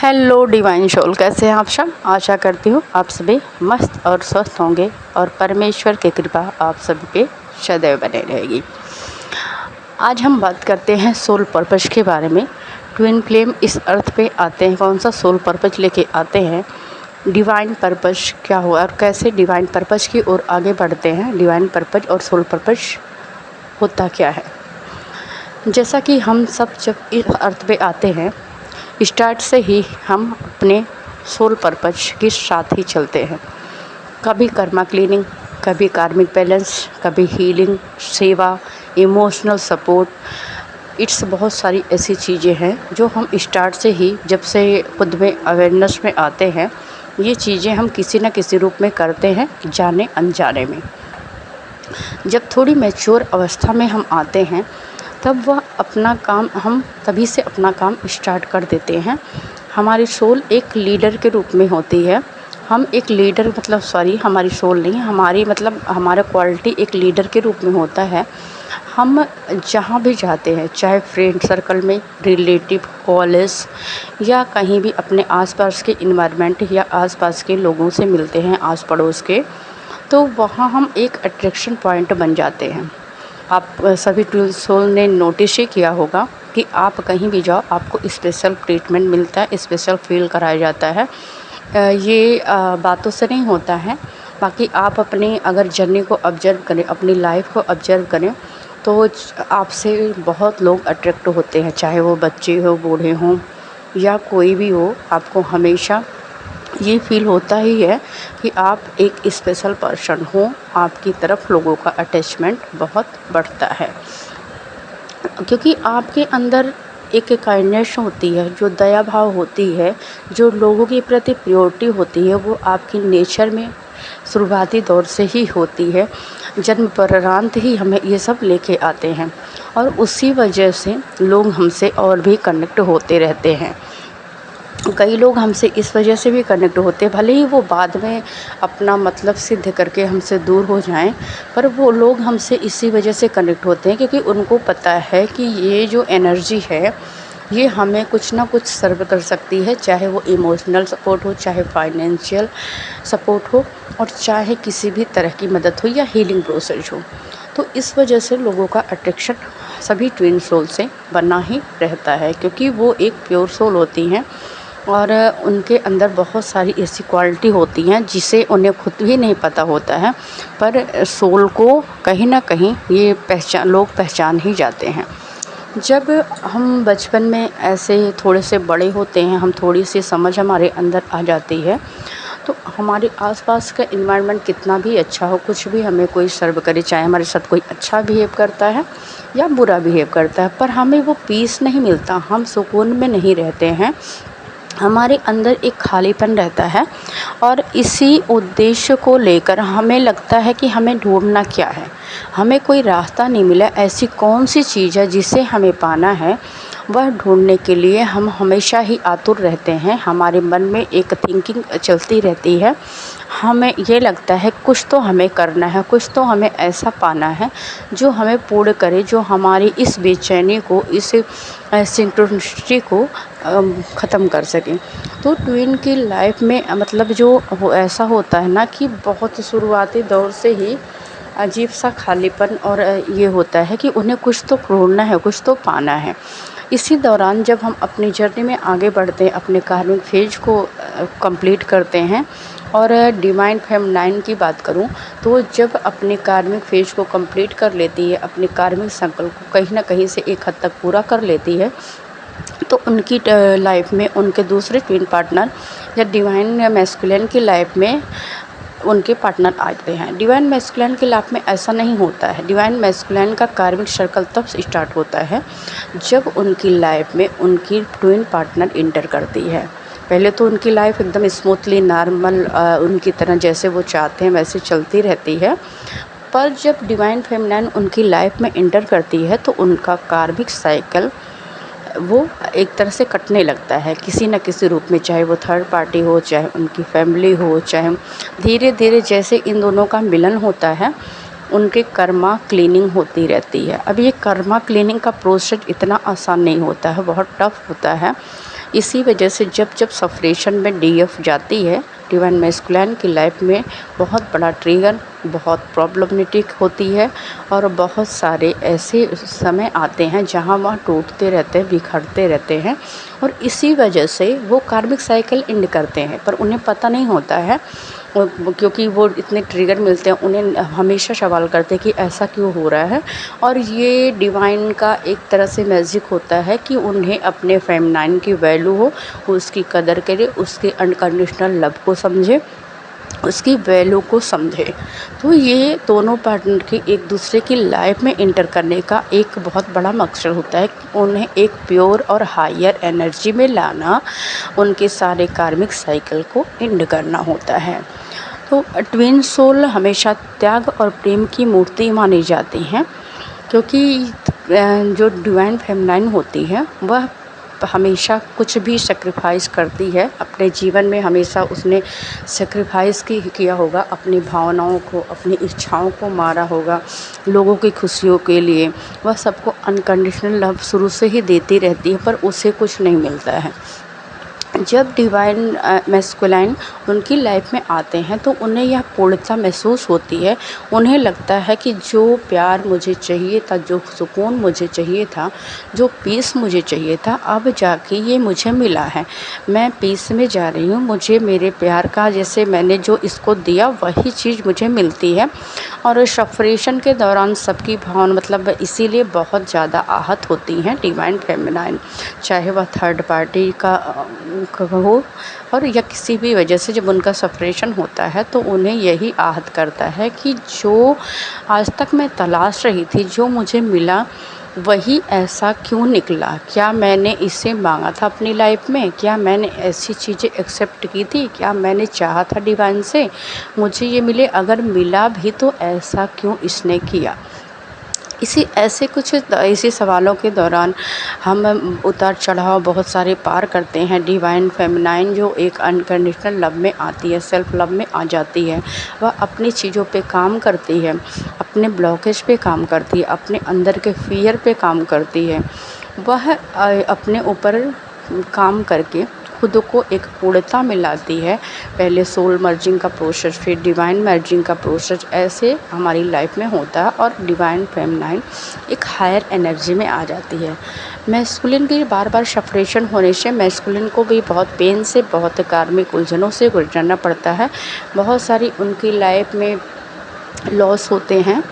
Hello divine soul, कैसे हैं आप सब। आशा करती हूँ आप सभी मस्त और स्वस्थ होंगे और परमेश्वर की कृपा आप सभी पे सदैव बने रहेगी। आज हम बात करते हैं सोल पर्पस के बारे में। ट्विन फ्लेम इस अर्थ पे आते हैं, कौन सा सोल पर्पस लेके आते हैं, डिवाइन पर्पस क्या हुआ और कैसे डिवाइन पर्पस की ओर आगे बढ़ते हैं। डिवाइन पर्पस और सोल पर्पस होता क्या है। जैसा कि हम सब जब इस अर्थ पे आते हैं, स्टार्ट से ही हम अपने सोल पर्पस के साथ ही चलते हैं। कभी कर्मा क्लीनिंग, कभी कार्मिक बैलेंस, कभी हीलिंग, सेवा, इमोशनल सपोर्ट। इट्स बहुत सारी ऐसी चीज़ें हैं जो हम स्टार्ट से ही, जब से खुद में अवेयरनेस में आते हैं, ये चीज़ें हम किसी न किसी रूप में करते हैं, जाने अनजाने में। जब थोड़ी मैच्योर अवस्था में हम आते हैं तब वह अपना काम, हम तभी से अपना काम स्टार्ट कर देते हैं। हमारी सोल एक लीडर के रूप में होती है। हम एक लीडर हमारी सोल नहीं, हमारा क्वालिटी एक लीडर के रूप में होता है। हम जहाँ भी जाते हैं, चाहे फ्रेंड सर्कल में, रिलेटिव, कॉलेज या कहीं भी अपने आसपास के इन्वायरमेंट या आसपास के लोगों से मिलते हैं, आस पड़ोस के, तो वहाँ हम एक अट्रैक्शन पॉइंट बन जाते हैं। आप सभी ट्विन सोल ने नोटिस ही किया होगा कि आप कहीं भी जाओ आपको स्पेशल ट्रीटमेंट मिलता है, स्पेशल फील कराया जाता है। ये बातों से नहीं होता है। बाकी आप अपनी अगर जर्नी को ऑब्जर्व करें, अपनी लाइफ को ऑब्जर्व करें, तो आपसे बहुत लोग अट्रैक्ट होते हैं, चाहे वो बच्चे हो, बूढ़े हों या कोई भी हो। आपको हमेशा ये फील होता ही है कि आप एक स्पेशल पर्सन हो। आपकी तरफ लोगों का अटैचमेंट बहुत बढ़ता है, क्योंकि आपके अंदर एक काइंडनेस होती है, जो दया भाव होती है, जो लोगों के प्रति प्योरिटी होती है, वो आपकी नेचर में शुरुआती दौर से ही होती है। जन्म परांत ही हमें ये सब लेके आते हैं और उसी वजह से लोग हमसे और भी कनेक्ट होते रहते हैं। कई लोग हमसे इस वजह से भी कनेक्ट होते हैं, भले ही वो बाद में अपना मतलब सिद्ध करके हमसे दूर हो जाएं, पर वो लोग हमसे इसी वजह से कनेक्ट होते हैं क्योंकि उनको पता है कि ये जो एनर्जी है ये हमें कुछ ना कुछ सर्व कर सकती है, चाहे वो इमोशनल सपोर्ट हो, चाहे फाइनेंशियल सपोर्ट हो, और चाहे किसी भी तरह की मदद हो या हीलिंग प्रोसेस हो। तो इस वजह से लोगों का अट्रैक्शन सभी ट्विन सोल से बना ही रहता है, क्योंकि वो एक प्योर सोल होती हैं और उनके अंदर बहुत सारी ऐसी क्वालिटी होती हैं जिसे उन्हें खुद भी नहीं पता होता है, पर सोल को कहीं ना कहीं ये लोग पहचान ही जाते हैं। जब हम बचपन में ऐसे थोड़े से बड़े होते हैं, हम थोड़ी सी समझ हमारे अंदर आ जाती है, तो हमारे आसपास का इन्वायरमेंट कितना भी अच्छा हो, कुछ भी हमें कोई सर्व करे, चाहे हमारे साथ कोई अच्छा बिहेव करता है या बुरा बिहेव करता है, पर हमें वो पीस नहीं मिलता, हम सुकून में नहीं रहते हैं। हमारे अंदर एक खालीपन रहता है और इसी उद्देश्य को लेकर हमें लगता है कि हमें ढूंढना क्या है, हमें कोई रास्ता नहीं मिला, ऐसी कौन सी चीज़ है जिसे हमें पाना है। वह ढूंढने के लिए हम हमेशा ही आतुर रहते हैं। हमारे मन में एक थिंकिंग चलती रहती है, हमें ये लगता है कुछ तो हमें करना है, कुछ तो हमें ऐसा पाना है जो हमें पूर्ण करे, जो हमारी इस बेचैनी को, इस सिंक्रोनिसिटी को ख़त्म कर सके। तो ट्विन की लाइफ में जो ऐसा होता है ना कि बहुत शुरुआती दौर से ही अजीब सा खालीपन और ये होता है कि उन्हें कुछ तो ढूंढना है, कुछ तो पाना है। इसी दौरान जब हम अपनी जर्नी में आगे बढ़ते हैं, अपने कार्मिक फेज को कंप्लीट करते हैं, और डिवाइन फेमिनाइन की बात करूं तो जब अपने कार्मिक फेज को कंप्लीट कर लेती है, अपने कार्मिक संकल्प को कहीं ना कहीं से एक हद तक पूरा कर लेती है, तो उनकी लाइफ में उनके दूसरे ट्विन पार्टनर या डिवाइन मैस्कुलिन की लाइफ में उनके पार्टनर आते हैं। डिवाइन मैस्कुलिन की लाइफ में ऐसा नहीं होता है। डिवाइन मैस्कुलिन का कार्मिक सर्कल तब स्टार्ट होता है जब उनकी लाइफ में उनकी ट्विन पार्टनर इंटर करती है। पहले तो उनकी लाइफ एकदम स्मूथली नॉर्मल उनकी तरह जैसे वो चाहते हैं वैसे चलती रहती है, पर जब डिवाइन फेमिनाइन उनकी लाइफ में इंटर करती है तो उनका कार्मिक साइकिल वो एक तरह से कटने लगता है किसी न किसी रूप में, चाहे वो थर्ड पार्टी हो, चाहे उनकी फैमिली हो, चाहे धीरे धीरे जैसे इन दोनों का मिलन होता है उनके कर्मा क्लीनिंग होती रहती है। अब ये कर्मा क्लीनिंग का प्रोसेस इतना आसान नहीं होता है, बहुत टफ होता है। इसी वजह से जब जब सफरेशन में डीएफ जाती है, डिवाइन मैस्कुलिन की लाइफ में बहुत बड़ा ट्रिगर, बहुत प्रॉब्लमेटिक होती है और बहुत सारे ऐसे समय आते हैं जहां वह टूटते रहते हैं, बिखरते रहते हैं और इसी वजह से वो कार्मिक साइकिल एंड करते हैं, पर उन्हें पता नहीं होता है। क्योंकि वो इतने ट्रिगर मिलते हैं, उन्हें हमेशा सवाल करते हैं कि ऐसा क्यों हो रहा है। और ये डिवाइन का एक तरह से मैजिक होता है कि उन्हें अपने फेमिनाइन की वैल्यू हो, उसकी कदर करे, उसके अनकंडीशनल लव को समझे, उसकी वैल्यू को समझे। तो ये दोनों पार्टनर की एक दूसरे की लाइफ में इंटर करने का एक बहुत बड़ा मकसद होता है कि उन्हें एक प्योर और हायर एनर्जी में लाना, उनके सारे कार्मिक साइकिल को एंड करना होता है। तो ट्विन सोल हमेशा त्याग और प्रेम की मूर्ति मानी जाती हैं, क्योंकि जो डिवाइन फेमिनाइन होती है वह हमेशा कुछ भी सेक्रीफाइस करती है अपने जीवन में। हमेशा उसने सेक्रीफाइस किया होगा, अपनी भावनाओं को, अपनी इच्छाओं को मारा होगा लोगों की खुशियों के लिए। वह सबको अनकंडीशनल लव शुरू से ही देती रहती है, पर उसे कुछ नहीं मिलता है। जब डिवाइन मैस्कुलाइन उनकी लाइफ में आते हैं तो उन्हें यह पूर्णता महसूस होती है। उन्हें लगता है कि जो प्यार मुझे चाहिए था, जो सुकून मुझे चाहिए था, जो पीस मुझे चाहिए था, अब जाके ये मुझे मिला है। मैं पीस में जा रही हूँ, मुझे मेरे प्यार का जैसे मैंने जो इसको दिया वही चीज़ मुझे मिलती है। और सफरेशन के दौरान सबकी भावना मतलब इसीलिए बहुत ज़्यादा आहत होती हैं डिवाइन फेमिनाइन, चाहे वह थर्ड पार्टी का हो और या किसी भी वजह से। जब उनका सफरेशन होता है तो उन्हें यही आहत करता है कि जो आज तक मैं तलाश रही थी, जो मुझे मिला वही ऐसा क्यों निकला। क्या मैंने इससे मांगा था अपनी लाइफ में? क्या मैंने ऐसी चीज़ें एक्सेप्ट की थी? क्या मैंने चाहा था डिवाइन से मुझे ये मिले? अगर मिला भी तो ऐसा क्यों इसने किया? इसी सवालों के दौरान हम उतार चढ़ाव बहुत सारे पार करते हैं। डिवाइन फेमिनाइन जो एक अनकंडीशनल लव में आती है, सेल्फ लव में आ जाती है, वह अपनी चीज़ों पे काम करती है, अपने ब्लॉकेज पे काम करती है, अपने अंदर के फियर पे काम करती है। वह अपने ऊपर काम करके खुद को एक पूर्णता में लाती है। पहले सोल मर्जिंग का प्रोसेस, फिर डिवाइन मर्जिंग का प्रोसेस, ऐसे हमारी लाइफ में होता है और डिवाइन फेमिनाइन एक हायर एनर्जी में आ जाती है। मैस्कुलिन की बार बार सफरेशन होने से मैस्कुलिन को भी बहुत पेन से, बहुत कार्मिक उलझनों से गुजरना पड़ता है। बहुत सारी उनकी लाइफ में लॉस होते हैं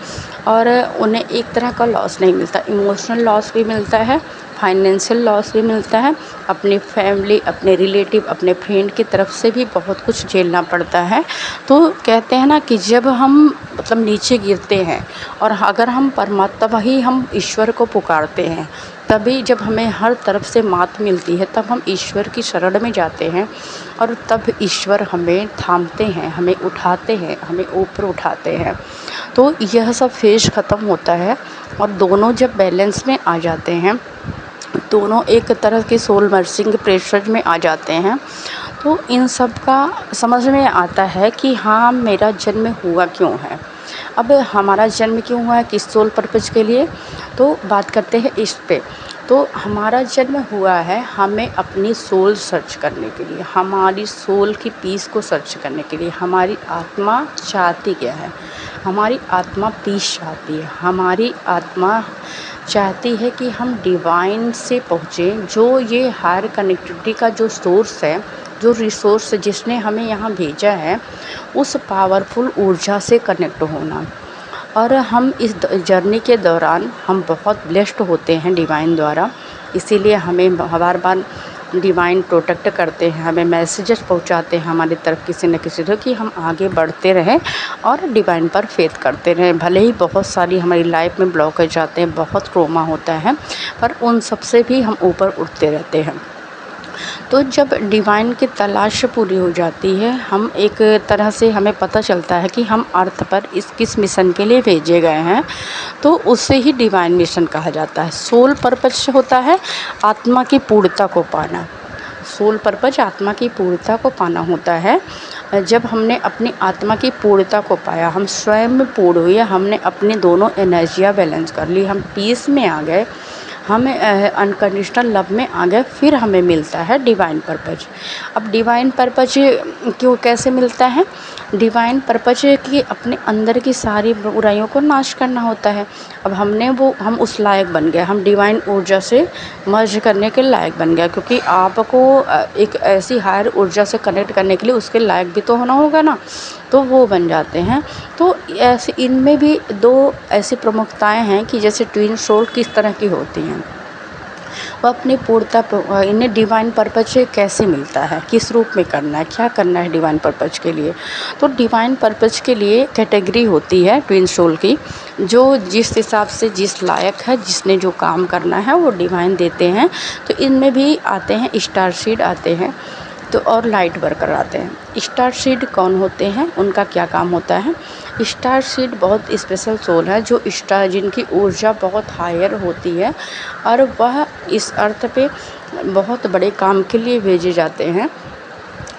और उन्हें एक तरह का लॉस नहीं मिलता, इमोशनल लॉस भी मिलता है, फाइनेंशियल लॉस भी मिलता है, अपनी फैमिली, अपने रिलेटिव, अपने फ्रेंड की तरफ से भी बहुत कुछ झेलना पड़ता है। तो कहते हैं ना कि जब हम मतलब नीचे गिरते हैं और अगर हम परमात्मा ही हम ईश्वर को पुकारते हैं, तभी जब हमें हर तरफ से मात मिलती है तब हम ईश्वर की शरण में जाते हैं और तब ईश्वर हमें थामते हैं, हमें उठाते हैं, हमें ऊपर उठाते हैं। तो यह सब फेज ख़त्म होता है और दोनों जब बैलेंस में आ जाते हैं, दोनों एक तरह के सोल मर्जिंग प्रेशर में आ जाते हैं, तो इन सब का समझ में आता है कि हाँ, मेरा जन्म हुआ क्यों है। अब हमारा जन्म क्यों हुआ है, किस सोल पर्पज़ के लिए, तो बात करते हैं इस पे। तो हमारा जन्म हुआ है हमें अपनी सोल सर्च करने के लिए, हमारी सोल की पीस को सर्च करने के लिए। हमारी आत्मा चाहती क्या है? हमारी आत्मा पीस चाहती है, हमारी आत्मा चाहती है कि हम डिवाइन से पहुँचें, जो ये हायर कनेक्टिविटी का जो सोर्स है, जो रिसोर्स जिसने हमें यहाँ भेजा है, उस पावरफुल ऊर्जा से कनेक्ट होना। और हम इस जर्नी के दौरान हम बहुत ब्लेस्ड होते हैं डिवाइन द्वारा, इसीलिए हमें बार बार डिवाइन प्रोटेक्ट करते हैं, हमें मैसेजेस पहुंचाते हैं हमारी तरफ किसी न किसी तरह कि हम आगे बढ़ते रहें और डिवाइन पर फेथ करते रहें। भले ही बहुत सारी हमारी लाइफ में ब्लॉकेज जाते हैं, बहुत ट्रॉमा होता है, पर उन सब से भी हम ऊपर उठते रहते हैं। तो जब डिवाइन की तलाश पूरी हो जाती है, हम एक तरह से हमें पता चलता है कि हम अर्थ पर किस मिशन के लिए भेजे गए हैं, तो उसे ही डिवाइन मिशन कहा जाता है। सोल पर्पस होता है आत्मा की पूर्णता को पाना। सोल पर्पस आत्मा की पूर्णता को पाना होता है। जब हमने अपनी आत्मा की पूर्णता को पाया, हम स्वयं में पूर्ण हुए, हमने अपनी दोनों एनर्जियाँ बैलेंस कर ली, हम पीस में आ गए, हम अनकंडीशनल लव में आ गए, फिर हमें मिलता है डिवाइन पर्पज। अब डिवाइन पर्पज क्यों कैसे मिलता है? डिवाइन पर्पज कि अपने अंदर की सारी बुराइयों को नाश करना होता है। अब हम उस लायक बन गए, हम डिवाइन ऊर्जा से मर्ज करने के लायक बन गया, क्योंकि आपको एक ऐसी हायर ऊर्जा से कनेक्ट करने के लिए उसके लायक भी तो होना होगा ना, तो वो बन जाते हैं। तो ऐसे इनमें भी 2 ऐसी प्रमुखताएं हैं कि जैसे ट्विन सोल किस तरह की होती हैं, वो अपनी पूर्णता इन्हें डिवाइन पर्पज कैसे मिलता है, किस रूप में करना है, क्या करना है डिवाइन पर्पज के लिए। तो डिवाइन पर्पज के लिए कैटेगरी होती है ट्विन सोल की, जो जिस हिसाब से जिस लायक है, जिसने जो काम करना है वो डिवाइन देते हैं। तो इनमें भी आते हैं स्टार सीड आते हैं, तो और लाइट वर्कर आते हैं। स्टार सीड कौन होते हैं, उनका क्या काम होता है? स्टार सीड बहुत स्पेशल सोल है, जो स्टार जिनकी ऊर्जा बहुत हायर होती है, और वह इस अर्थ पे बहुत बड़े काम के लिए भेजे जाते हैं,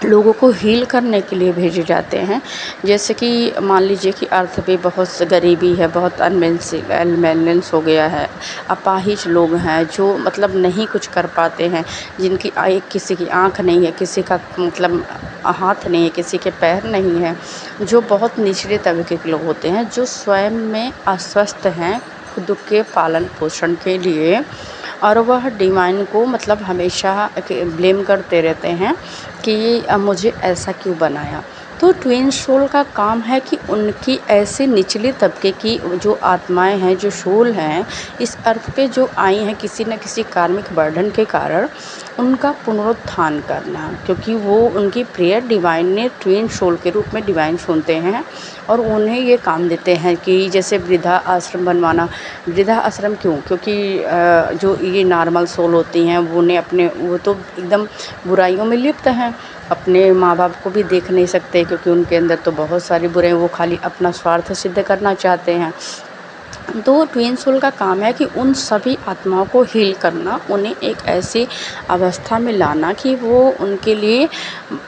लोगों को हील करने के लिए भेजे जाते हैं। जैसे कि मान लीजिए कि अर्थ पे बहुत गरीबी है, बहुत अनबैलेंस हो गया है, अपाहिज लोग हैं जो मतलब नहीं कुछ कर पाते हैं, जिनकी किसी की आँख नहीं है, किसी का मतलब हाथ नहीं है, किसी के पैर नहीं है, जो बहुत निचले तबके के लोग होते हैं, जो स्वयं में अस्वस्थ हैं खुद के पालन पोषण के लिए, और वह डिवाइन को मतलब हमेशा ब्लेम करते रहते हैं कि मुझे ऐसा क्यों बनाया। तो ट्विन सोल का काम है कि उनकी ऐसे निचले तबके की जो आत्माएं हैं, जो सोल हैं, इस अर्थ पे जो आई हैं किसी न किसी कार्मिक बर्डन के कारण, उनका पुनरुत्थान करना, क्योंकि वो उनकी प्रेयर डिवाइन ने ट्विन सोल के रूप में डिवाइन सुनते हैं और उन्हें ये काम देते हैं कि जैसे वृद्धा आश्रम बनवाना। वृद्धा आश्रम क्यों? क्योंकि जो ये नॉर्मल सोल होती हैं वो तो एकदम बुराइयों में लिप्त हैं, अपने माँ बाप को भी देख नहीं सकते, क्योंकि उनके अंदर तो बहुत सारी बुराई, वो खाली अपना स्वार्थ सिद्ध करना चाहते हैं। तो ट्विन सोल का काम है कि उन सभी आत्माओं को हील करना, उन्हें एक ऐसी अवस्था में लाना कि वो उनके लिए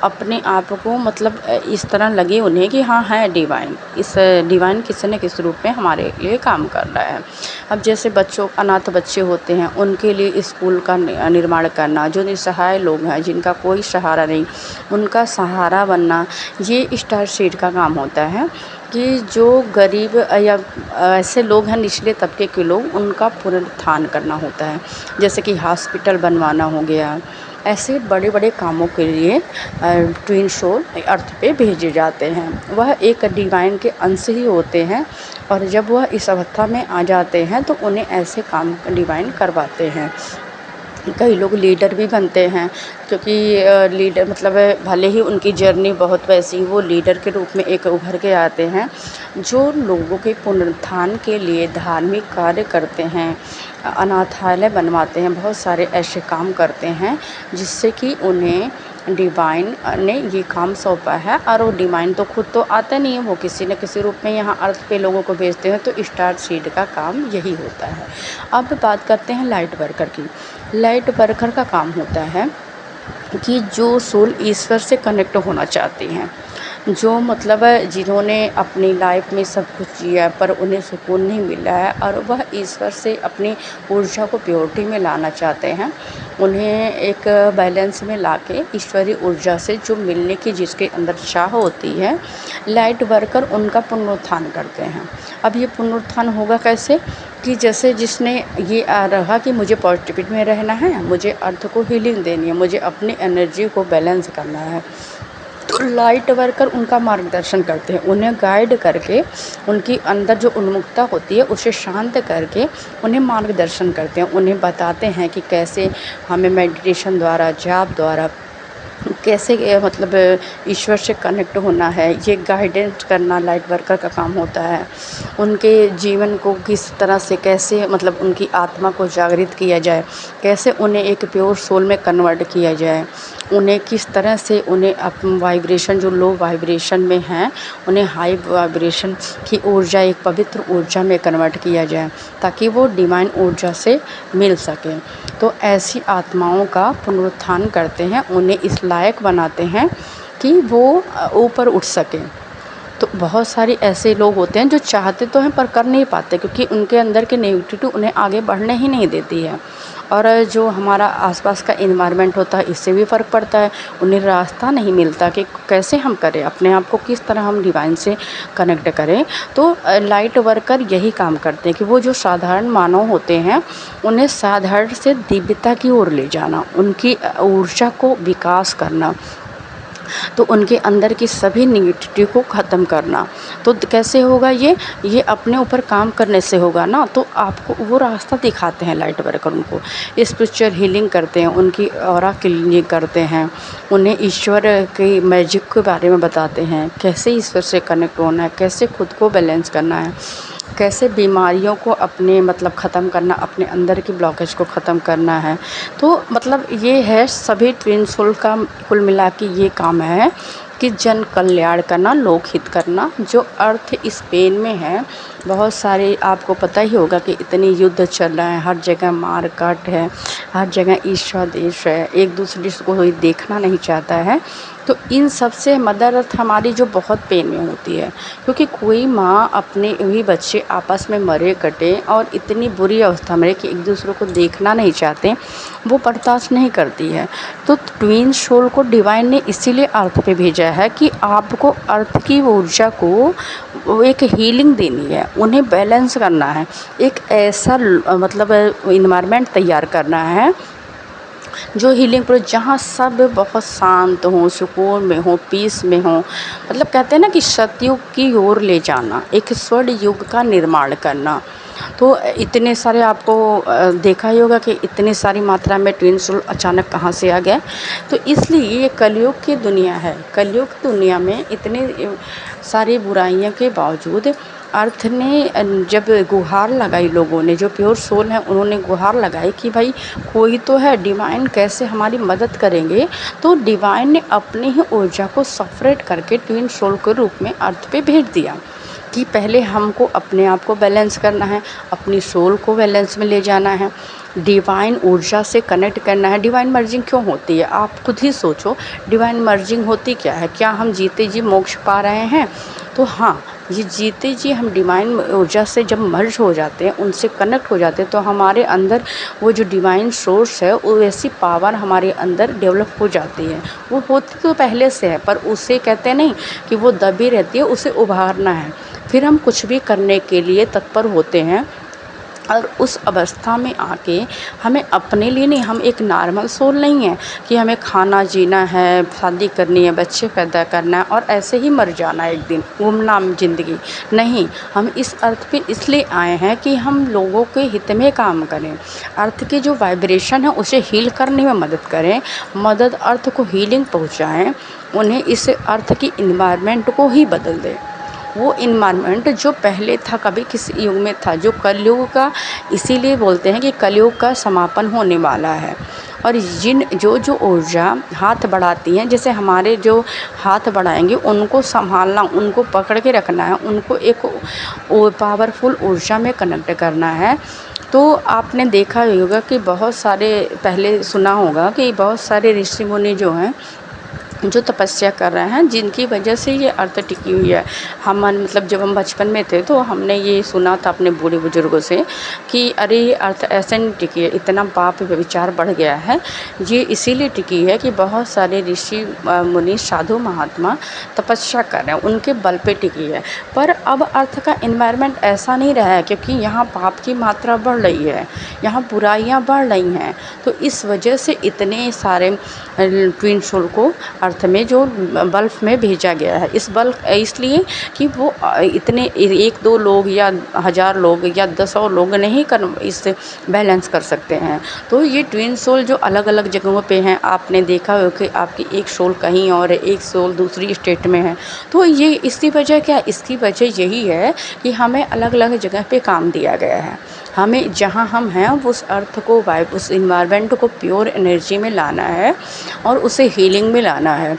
अपने आप को मतलब इस तरह लगे उन्हें कि हाँ है डिवाइन, इस डिवाइन किसी न किसी रूप में हमारे लिए काम कर रहा है। अब जैसे अनाथ बच्चे होते हैं, उनके लिए स्कूल का निर्माण करना, जो निसहाय लोग हैं जिनका कोई सहारा नहीं, उनका सहारा बनना, ये स्टार सीड का काम होता है कि जो गरीब या ऐसे लोग हैं निचले तबके के लोग, उनका पुनरुत्थान करना होता है। जैसे कि हॉस्पिटल बनवाना हो गया, ऐसे बड़े बड़े कामों के लिए ट्विन सोल अर्थ पे भेजे जाते हैं। वह एक डिवाइन के अंश ही होते हैं, और जब वह इस अवस्था में आ जाते हैं तो उन्हें ऐसे काम डिवाइन करवाते हैं। कई लोग लीडर भी बनते हैं, क्योंकि लीडर मतलब भले ही उनकी जर्नी बहुत वैसी, वो लीडर के रूप में एक उभर के आते हैं, जो लोगों के पुनरुत्थान के लिए धार्मिक कार्य करते हैं, अनाथालय बनवाते हैं, बहुत सारे ऐसे काम करते हैं जिससे कि उन्हें डिवाइन ने ये काम सौंपा है। और वो डिवाइन तो खुद तो आता नहीं है, वो किसी न किसी रूप में यहाँ अर्थ पे लोगों को भेजते हैं। तो स्टार सीड का काम यही होता है। अब बात करते हैं लाइट वर्कर की। लाइट वर्कर का काम होता है कि जो सोल ईश्वर से कनेक्ट होना चाहती हैं, जो मतलब जिन्होंने अपनी लाइफ में सब कुछ जिया पर उन्हें सुकून नहीं मिला है, और वह ईश्वर से अपनी ऊर्जा को प्योरिटी में लाना चाहते हैं, उन्हें एक बैलेंस में लाके ईश्वरीय ऊर्जा से जो मिलने की जिसके अंदर चाह होती है, लाइट वर्कर उनका पुनरुत्थान करते हैं। अब ये पुनरुत्थान होगा कैसे? कि जैसे जिसने ये रहा कि मुझे पॉजिटिविटी में रहना है, मुझे अर्थ को हीलिंग देनी है, मुझे अपनी एनर्जी को बैलेंस करना है, तो लाइट वर्कर उनका मार्गदर्शन करते हैं, उन्हें गाइड करके उनकी अंदर जो उन्मुखता होती है उसे शांत करके उन्हें मार्गदर्शन करते हैं, उन्हें बताते हैं कि कैसे हमें मेडिटेशन द्वारा, जाप द्वारा कैसे मतलब ईश्वर से कनेक्ट होना है। ये गाइडेंस करना लाइट वर्कर का काम होता है। उनके जीवन को किस तरह से कैसे मतलब उनकी आत्मा को जागृत किया जाए, कैसे उन्हें एक प्योर सोल में कन्वर्ट किया जाए, उन्हें किस तरह से उन्हें वाइब्रेशन जो लो वाइब्रेशन में हैं उन्हें हाई वाइब्रेशन की ऊर्जा, एक पवित्र ऊर्जा में कन्वर्ट किया जाए, ताकि वो डिवाइन ऊर्जा से मिल सके। तो ऐसी आत्माओं का पुनरुत्थान करते हैं, उन्हें इस लायक बनाते हैं कि वो ऊपर उठ सकें। तो बहुत सारे ऐसे लोग होते हैं जो चाहते तो हैं पर कर नहीं पाते, क्योंकि उनके अंदर की नेगेटिविटी उन्हें आगे बढ़ने ही नहीं देती है। और जो हमारा आसपास का एनवायरनमेंट होता है, इससे भी फ़र्क पड़ता है। उन्हें रास्ता नहीं मिलता कि कैसे हम करें, अपने आप को किस तरह हम डिवाइन से कनेक्ट करें। तो लाइट वर्कर यही काम करते हैं कि वो जो साधारण मानव होते हैं उन्हें साधारण से दिव्यता की ओर ले जाना, उनकी ऊर्जा को विकास करना, तो उनके अंदर की सभी निगेटिविटी को ख़त्म करना। तो कैसे होगा ये अपने ऊपर काम करने से होगा ना। तो आपको वो रास्ता दिखाते हैं लाइट वर्कर, उनको स्पिरिचुअल हीलिंग करते हैं, उनकी ऑरा क्लीनिंग करते हैं, उन्हें ईश्वर की मैजिक के बारे में बताते हैं, कैसे ईश्वर से कनेक्ट होना है, कैसे खुद को बैलेंस करना है, कैसे बीमारियों को अपने मतलब ख़त्म करना, अपने अंदर की ब्लॉकेज को ख़त्म करना है। तो मतलब ये है सभी ट्विन सोल का कुल मिला के ये काम है कि जन कल्याण करना, लोक हित करना। जो अर्थ इस पेन में है, बहुत सारे आपको पता ही होगा कि इतनी युद्ध चल रहा है, हर जगह मार काट है, हर जगह ईर्ष्या देश है, एक दूसरे को कोई देखना नहीं चाहता है। तो इन सब से मदर अर्थ हमारी जो बहुत पेन में होती है, क्योंकि कोई माँ अपने वही बच्चे आपस में मरे कटे और इतनी बुरी अवस्था में कि एक दूसरे को देखना नहीं चाहते, वो बर्दाश्त नहीं करती है। तो ट्विन सोल को डिवाइन ने इसीलिए अर्थ पे भेजा है कि आपको अर्थ की ऊर्जा को एक हीलिंग देनी है, उन्हें बैलेंस करना है, एक ऐसा मतलब इन्वायरमेंट तैयार करना है जो हीलिंग प्रोसेस जहाँ सब बहुत शांत हों, सुकून में हो, पीस में हो। मतलब कहते हैं ना कि सतयुग की ओर ले जाना, एक स्वर्ण युग का निर्माण करना। तो इतने सारे आपको देखा ही होगा कि इतनी सारी मात्रा में ट्विन सोल अचानक कहाँ से आ गए। तो इसलिए ये कलयुग की दुनिया है। कलयुग की दुनिया में इतने सारी बुराइयों के बावजूद अर्थ ने जब गुहार लगाई, लोगों ने जो प्योर सोल हैं उन्होंने गुहार लगाई कि भाई कोई तो है, डिवाइन कैसे हमारी मदद करेंगे। तो डिवाइन ने अपनी ही ऊर्जा को सेपरेट करके ट्विन सोल के रूप में अर्थ पे भेज दिया कि पहले हमको अपने आप को बैलेंस करना है, अपनी सोल को बैलेंस में ले जाना है, डिवाइन ऊर्जा से कनेक्ट करना है। डिवाइन मर्जिंग क्यों होती है, आप खुद ही सोचो। डिवाइन मर्जिंग होती क्या है? क्या हम जीते जी मोक्ष पा रहे हैं? तो हाँ, ये जीते जी हम डिवाइन ऊर्जा से जब मर्ज हो जाते हैं, उनसे कनेक्ट हो जाते हैं, तो हमारे अंदर वो जो डिवाइन सोर्स है वो ऐसी पावर हमारे अंदर डेवलप हो जाती है। वो होती तो पहले से है, पर उसे कहते नहीं कि वो दबी रहती है, उसे उभारना है। फिर हम कुछ भी करने के लिए तत्पर होते हैं और उस अवस्था में आके हमें अपने लिए नहीं, हम एक नॉर्मल सोल नहीं है कि हमें खाना जीना है, शादी करनी है, बच्चे पैदा करना है और ऐसे ही मर जाना है, एक दिन गुमनाम ज़िंदगी नहीं। हम इस अर्थ पे इसलिए आए हैं कि हम लोगों के हित में काम करें, अर्थ की जो वाइब्रेशन है उसे हील करने में मदद करें, मदद अर्थ को हीलिंग पहुँचाएँ, उन्हें इस अर्थ की इन्वायरमेंट को ही बदल दें। वो इन्वायरमेंट जो पहले था, कभी किस युग में था, जो कलयुग का, इसीलिए बोलते हैं कि कलयुग का समापन होने वाला है। और जो ऊर्जा हाथ बढ़ाती हैं, जैसे हमारे जो हाथ बढ़ाएंगे उनको संभालना, उनको पकड़ के रखना है, उनको एक पावरफुल ऊर्जा में कनेक्ट करना है। तो आपने देखा होगा कि बहुत सारे, पहले सुना होगा कि बहुत सारे ऋषि मुनि जो हैं जो तपस्या कर रहे हैं, जिनकी वजह से ये अर्थ टिकी हुई है। हम मतलब जब हम बचपन में थे तो हमने ये सुना था अपने बूढ़े बुजुर्गों से कि अरे ये अर्थ ऐसे नहीं टिकी है, इतना पाप विचार बढ़ गया है। ये इसीलिए टिकी है कि बहुत सारे ऋषि मुनि साधु महात्मा तपस्या कर रहे हैं, उनके बल पे टिकी है। पर अब अर्थ का इन्वायरमेंट ऐसा नहीं रहा है, क्योंकि यहाँ पाप की मात्रा बढ़ रही है, यहाँ बुराइयाँ बढ़ रही हैं। तो इस वजह से इतने सारे ट्विन सोल को अर्थ में जो बल्ब में भेजा गया है, इस बल्ब इसलिए कि वो इतने एक दो लोग या हज़ार लोग या 10 लोग नहीं कर इससे बैलेंस कर सकते हैं। तो ये ट्विन सोल जो अलग अलग जगहों पे हैं, आपने देखा हो कि आपकी एक सोल कहीं और है, एक सोल दूसरी स्टेट में है। तो ये इसकी वजह क्या, इसकी वजह यही है कि हमें अलग अलग जगह पे काम दिया गया है। हमें जहाँ हम हैं उस अर्थ को उस इन्वायरमेंट को प्योर एनर्जी में लाना है और उसे हीलिंग में लाना है।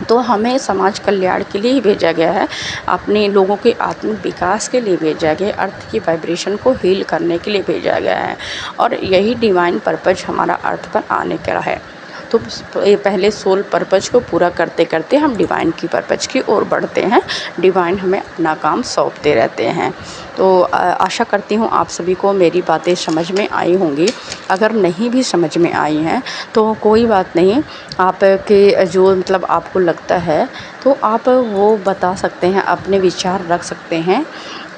तो हमें समाज कल्याण के लिए ही भेजा गया है, अपने लोगों के आत्मिक विकास के लिए भेजा गया है, अर्थ की वाइब्रेशन को हील करने के लिए भेजा गया है। और यही डिवाइन पर्पज हमारा अर्थ पर आने का है। तो ये पहले सोल पर्पज़ को पूरा करते करते हम डिवाइन की पर्पज़ की ओर बढ़ते हैं। डिवाइन हमें अपना काम सौंपते रहते हैं। तो आशा करती हूँ आप सभी को मेरी बातें समझ में आई होंगी। अगर नहीं भी समझ में आई हैं तो कोई बात नहीं, आपके जो मतलब आपको लगता है तो आप वो बता सकते हैं, अपने विचार रख सकते हैं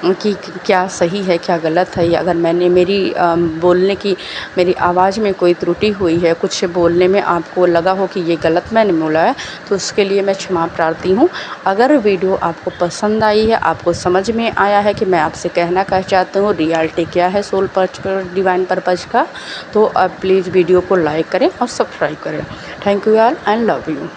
कि क्या सही है क्या गलत है, या अगर मैंने मेरी बोलने की मेरी आवाज़ में कोई त्रुटि हुई है, कुछ बोलने में आपको लगा हो कि ये गलत मैंने बोला है, तो उसके लिए मैं क्षमा प्रार्थी हूँ। अगर वीडियो आपको पसंद आई है, आपको समझ में आया है कि मैं आपसे कहना क्या चाहती हूँ, रियलिटी क्या है सोल पर्पज़ डिवाइन पर्पज़ का, तो आप प्लीज़ वीडियो को लाइक करें और सब्सक्राइब करें। Thank you all and love you.